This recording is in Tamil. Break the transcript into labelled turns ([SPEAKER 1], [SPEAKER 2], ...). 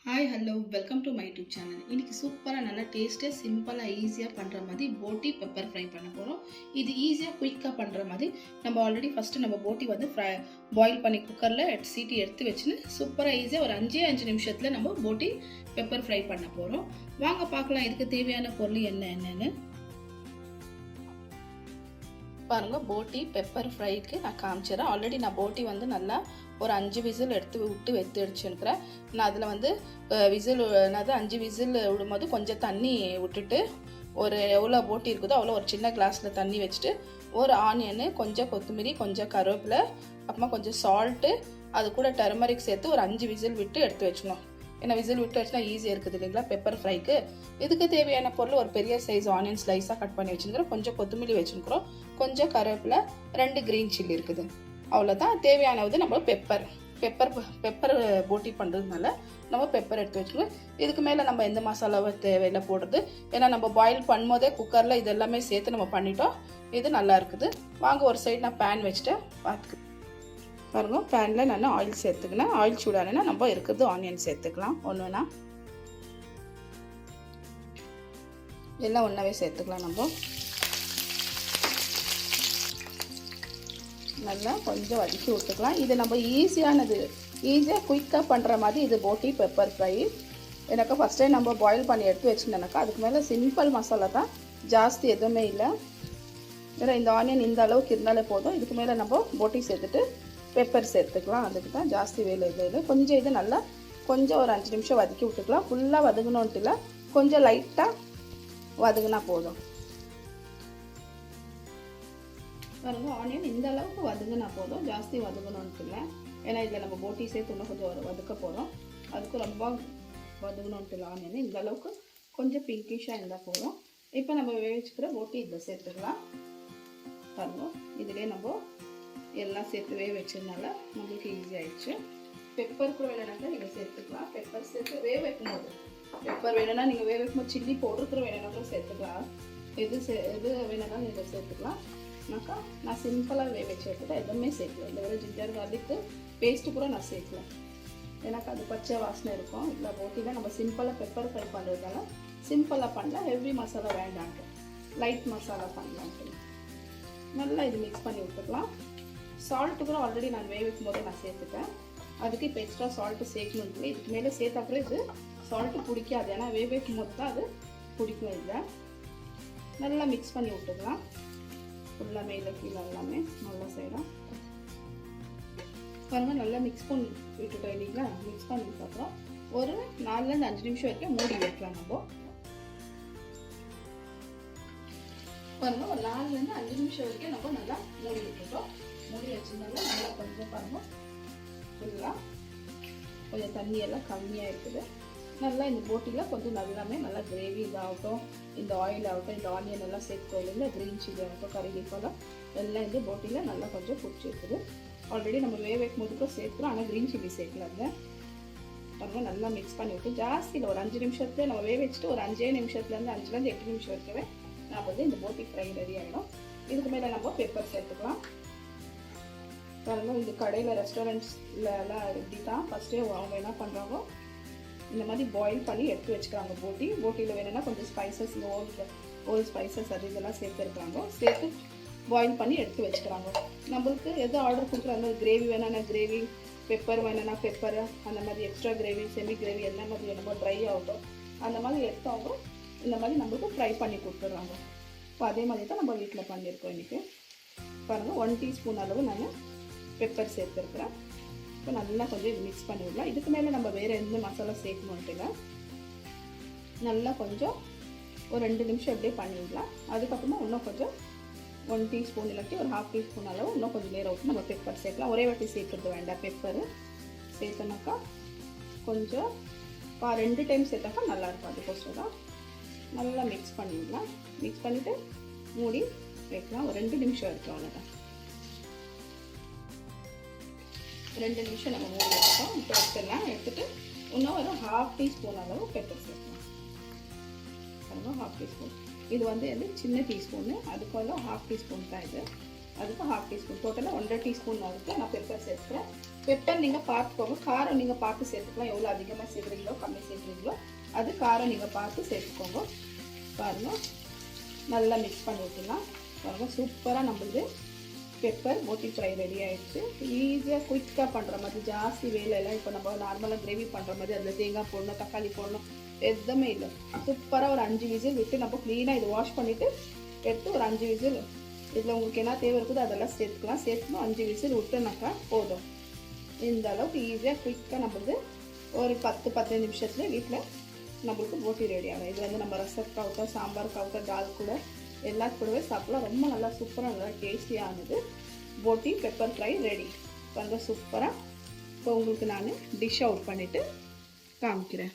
[SPEAKER 1] Hi hello welcome to my YouTube channel. இன்றைக்கி சூப்பராக நல்லா டேஸ்ட்டாக சிம்பிளாக ஈஸியாக பண்ணுற மாதிரி போட்டி பெப்பர் ஃப்ரை பண்ண போகிறோம். இது ஈஸியாக குயிக்காக பண்ணுற மாதிரி நம்ம ஆல்ரெடி ஃபஸ்ட்டு நம்ம போட்டி வந்து பாயில் பண்ணி குக்கரில் சீட்டி எடுத்து வச்சுன்னு சூப்பராக ஈஸியாக ஒரு 5 நிமிஷத்தில் நம்ம போட்டி பெப்பர் ஃப்ரை பண்ண போகிறோம். வாங்க பார்க்கலாம் இதுக்கு தேவையான பொருள் என்னென்னு பாருங்க. போட்டி பெப்பர் ஃப்ரைக்கு நான் காமிச்சிடறேன். ஆல்ரெடி நான் போட்டி வந்து நல்லா ஒரு 5 விசில் எடுத்து வச்சுருக்கிறேன். நான் அதில் வந்து என்னது 5 விசில் விடும்போது கொஞ்சம் தண்ணி விட்டுட்டு ஒரு எவ்வளோ போட்டி இருக்குதோ அவ்வளோ ஒரு சின்ன கிளாஸில் தண்ணி வச்சுட்டு ஒரு ஆனியனு, கொஞ்சம் கொத்தமல்லி, கொஞ்சம் கருவேப்பிலை, அப்புறமா கொஞ்சம் சால்ட்டு, அது கூட டர்மரிக் சேர்த்து ஒரு 5 விசில் விட்டு எடுத்து வச்சுக்கணும். ஏன்னா விசில் விட்டு வச்சுனா ஈஸியாக இருக்குது இல்லைங்களா பெப்பர் ஃப்ரைக்கு. இதுக்கு தேவையான பொருள் ஒரு பெரிய சைஸ் ஆனியன் ஸ்லைஸாக கட் பண்ணி வச்சுருக்கிறோம், கொஞ்சம் கொத்தமல்லி வச்சுருக்கிறோம், கொஞ்சம் கருவேப்பிலை, 2 கிரீன் சில்லி இருக்குது. அவ்வளோதான் தேவையானது. நம்ம பெப்பர் போட்டி பண்ணுறதுனால நம்ம பெப்பர் எடுத்து வச்சுக்கோங்க. இதுக்கு மேலே நம்ம எந்த மசாலாவை தேவையில்லை போடுறது, ஏன்னா நம்ம பாயில் பண்ணும்போதே குக்கரில் இது எல்லாமே சேர்த்து நம்ம பண்ணிட்டோம். இது நல்லா இருக்குது. வாங்க ஒரு சைடு நான் பேன் வச்சுட்டு பார்த்துக்கு பாருங்க. பேனில் நான் ஆயில் சேர்த்துக்கினேன். ஆயில் சூடானா நம்ம இருக்கிறது ஆனியன் சேர்த்துக்கலாம். ஒன்றுனா எல்லாம் ஒன்றாவே சேர்த்துக்கலாம். நம்ம நல்லா கொஞ்சம் வதக்கி விட்டுக்கலாம். இது நம்ம ஈஸியாக குயிக்காக பண்ணுற மாதிரி இது போட்டி பெப்பர் ஃப்ரை. எனக்கு ஃபஸ்ட் டைம் நம்ம பாயில் பண்ணி எடுத்து வச்சுருந்தேனாக்கா அதுக்கு மேலே சிம்பிள் மசாலா தான், ஜாஸ்தி எதுவுமே இல்லை. ஏன்னா இந்த ஆனியன் இந்த அளவுக்கு இருந்தாலே போதும். இதுக்கு மேலே நம்ம போட்டி சேர்த்துட்டு பெப்பர் சேர்த்துக்கலாம். அதுக்கு தான் ஜாஸ்தி வேலை இல்லை. கொஞ்சம் இது நல்லா கொஞ்சம் ஒரு 5 நிமிஷம் வதக்கி விட்டுக்கலாம். ஃபுல்லாக வதங்கணுன்ட்டு இல்லை, கொஞ்சம் லைட்டாக வதங்கினா போதும். பாருங்க, ஆனியன் இந்த அளவுக்கு வதங்கினா போதும், ஜாஸ்தி வதங்கணுன்ட்டு இல்லை. ஏன்னா இதில் நம்ம போட்டி சேர்த்து இன்னும் கொஞ்சம் வதக்க போகிறோம். அதுக்கு ரொம்ப வதங்கணுன்ட்டு இல்லை. ஆனியன் இந்த அளவுக்கு கொஞ்சம் பிங்கிஷாக இருந்தால் போதும். இப்போ நம்ம வேவிச்சுக்கிற போட்டி இதில் சேர்த்துக்கலாம். பாருங்க, இதிலே நம்ம எல்லாம் சேர்த்து வச்சதுனால நம்மளுக்கு ஈஸி ஆயிடுச்சு. பெப்பர் கூட வேணும்னா நீங்கள் சேர்த்துக்கலாம். பெப்பர் சேர்த்து வைக்கும்போது பெப்பர் வேணும்னா நீங்கள் வைக்கும்போது சில்லி பவுடர் கூட வேணும்னா கூட சேர்த்துக்கலாம். எது வேணும்னா நீங்கள் சேர்த்துக்கலாம். நான் சிம்பிளாக வச்சு எடுத்துட்டேன், எதுவுமே சேர்க்கல. இந்த வேறு ஜிஞ்சர் கார்லிக்கு பேஸ்ட்டு கூட நான் சேர்க்கல. எனக்கு அது பச்சை வாசனை இருக்கும். இதில் போட்டியில் நம்ம சிம்பிளாக பெப்பர் ஃப்ரை பண்ணுறதுனால சிம்பிளாக பண்ணலாம். ஹெவி மசாலா வேண்டான்ட்டு லைட் மசாலா பண்ணலான்ட்டு நல்லா இது மிக்ஸ் பண்ணி விட்டுக்கலாம். சால்ட்டு கூட ஆல்ரெடி நான் வைக்கும் போதே நான் சேர்த்துட்டேன். அதுக்கு இப்போ எக்ஸ்ட்ரா சால்ட்டு சேர்க்கணும். இதுக்கு மேலே சேர்த்தாப்புல இது சால்ட்டு பிடிக்காது, ஏன்னா வைக்கும் போது தான் அது பிடிக்கும். இதில் நல்லா மிக்ஸ் பண்ணி விட்டுக்கலாம். ஃபுல்லாக மேலே கீழே எல்லாமே நல்லா செய்யலாம். பாருங்கள், நல்லா மிக்ஸ் பண்ணி விட்டுட்டோம் இல்லைங்களா. மிக்ஸ் பண்ணதுக்கப்புறம் ஒரு 4லேருந்து 5 நிமிஷம் வரைக்கும் மூடி வைக்கலாம். நம்ம பாருங்கள், ஒரு 4லேருந்து 5 நிமிஷம் வரைக்கும் நம்ம நல்லா மூடி விட்டுட்டோம். மூடி வச்சதுனால நல்லா கொஞ்சம் பாருங்கள் ஃபுல்லாக கொஞ்சம் தண்ணியெல்லாம் கம்மியாக இருக்குது. நல்லா இந்த போட்டியில் கொஞ்சம் நல்லா கிரேவி இதாகட்டும், இந்த ஆயில் ஆகட்டும், இந்த ஆனியன் எல்லாம் சேர்த்து இல்லைங்களா, க்ரீன் சில்லி ஆகட்டும், கறி லீஃபெல்லாம் எல்லாம் இந்த போட்டியில் நல்லா கொஞ்சம் பிடிச்சிருக்குது. ஆல்ரெடி நம்ம வைக்கும் போது கூட சேர்த்துறோம், ஆனால் க்ரீன் சில்லி சேர்க்கலாங்க. பாருங்கள், நல்லா மிக்ஸ் பண்ணி விட்டு ஜாஸ்தியில் ஒரு 5 நிமிஷத்துல நம்ம வச்சுட்டு ஒரு 5 நிமிஷத்துலேருந்து 5லேருந்து 8 நிமிஷம் வரைக்கவே நான் வந்து இந்த போட்டி ஃப்ரை ரெடி ஆகிடும். இதுக்கு மேலே நம்ம பெப்பர் சேர்த்துக்கலாம். பாருங்கள், இந்த கடையில் ரெஸ்டாரண்ட்ஸ்லாம் எப்படி தான் ஃபஸ்ட்டே அவங்க என்ன பண்ணுறாங்க, இந்த மாதிரி பாயில் பண்ணி எடுத்து வச்சுக்கிறாங்க. போட்டியில் வேணும்னா கொஞ்சம் ஸ்பைசஸ், ஓல்ட் ஸ்பைசஸ் அது இதெல்லாம் சேர்த்துருக்காங்க. சேர்த்து பாயில் பண்ணி எடுத்து வச்சுக்கிறாங்க. நம்மளுக்கு எது ஆர்டர் கொடுக்குறாங்க, கிரேவி வேணும்னா கிரேவி, பெப்பர் வேணும்னா பெப்பர், அந்த மாதிரி எக்ஸ்ட்ரா கிரேவி, செமி கிரேவி என்ன மாதிரி வேணுமோ, ட்ரை ஆகட்டும், அந்த மாதிரி எடுத்தவங்க இந்த மாதிரி நம்மளுக்கு ஃப்ரை பண்ணி கொடுத்துட்றாங்க. இப்போ அதே மாதிரி தான் நம்ம வீட்டில் பண்ணியிருக்கோம் இன்றைக்கி. பாருங்கள், 1 டீஸ்பூன் அளவு நான் பெப்பர் சேர்த்துருக்குறேன். இப்போ நல்லா கொஞ்சம் இது மிக்ஸ் பண்ணி விடலாம். இதுக்கு மேலே நம்ம வேறு எந்த மசாலா சேர்க்கணுன்ட்டுங்க. நல்லா கொஞ்சம் ஒரு 2 நிமிஷம் அப்படியே பண்ணிவிடலாம். அதுக்கப்புறமா இன்னும் கொஞ்சம் 1 டீஸ்பூன் இல்லாட்டி ஒரு 1/2 டீஸ்பூன் அளவு இன்னும் கொஞ்சம் நேரம் விட்டு நம்ம பெப்பர் சேர்க்கலாம். ஒரே வாட்டி சேர்க்கறது வேண்டாம். பெப்பர் சேர்த்தனாக்கா கொஞ்சம் 2 டைம் சேர்த்தாக்கா நல்லாயிருக்கும். அதுக்கோசரம் தான் நல்லா மிக்ஸ் பண்ணிவிடலாம். மிக்ஸ் பண்ணிவிட்டு மூடி வைக்கலாம். ஒரு 2 நிமிஷம் இருக்கும். அவ்வளோதான், 2 நிமிஷம் நம்ம மூடி வச்சுட்டோம். இப்போ எடுத்துடலாம். எடுத்துகிட்டு இன்னும் ஒரு 1/2 டீஸ்பூன் அளவு பெப்பர் சேர்க்கலாம். பாருங்கள், 1/2 டீஸ்பூன். இது வந்து சின்ன டீஸ்பூனு, அதுக்குள்ள 1/2 டீஸ்பூன் தான் இது. அதுக்கு 1/2 டீஸ்பூன், டோட்டலாக 1.5 டீஸ்பூன் இருக்குது. நான் பெப்பர் சேர்த்துக்கிறேன். பெப்பர் நீங்கள் பார்த்துக்கோங்க, காரம் நீங்கள் பார்த்து சேர்த்துக்கலாம். எவ்வளோ அதிகமாக சேர்க்குறீங்களோ கம்மி சேர்க்குறீங்களோ அது காரம் நீங்கள் பார்த்து சேர்த்துக்கோங்க. பாருங்கள், நல்லா மிக்ஸ் பண்ணி விட்டுலாம். பாருங்கள், சூப்பராக நம்மளுக்கு பெப்பர் போட்டி ஃப்ரை ரெடி ஆகிடுச்சு. ஈஸியாக குயிக்காக பண்ணுற மாதிரி, ஜாஸ்தி வேலையெல்லாம் இப்போ நம்ம நார்மலாக கிரேவி பண்ணுற மாதிரி அதில் தேங்காய் போடணும், தக்காளி போடணும், எதுவுமே இல்லை. சூப்பராக ஒரு 5 விசில் விட்டு நம்ம க்ளீனாக இதை வாஷ் பண்ணிவிட்டு எடுத்து ஒரு 5 விசில், இதில் உங்களுக்கு என்ன தேவை இருக்குதோ அதெல்லாம் சேர்த்துக்கலாம். சேர்த்துணும் 5 விசில் விட்டுனாக்கா போதும். இந்த அளவுக்கு ஈஸியாக குயிக்காக நம்மளுக்கு ஒரு 10-15 நிமிஷத்துல வீட்டில் நம்மளுக்கு போட்டி ரெடி ஆகும். இது வந்து நம்ம ரசத்துக்காகட்டும், சாம்பாருக்காகட்டும், டால் கூட எல்லாத்து கூடவே சாப்பிடலாம். ரொம்ப நல்லா சூப்பராக நல்லா டேஸ்டியானது போட்டி பெப்பர் ஃப்ரை ரெடி. ரொம்ப சூப்பராக. இப்போ உங்களுக்கு நான் டிஷ் அவுட் பண்ணிவிட்டு காமிக்கிறேன்.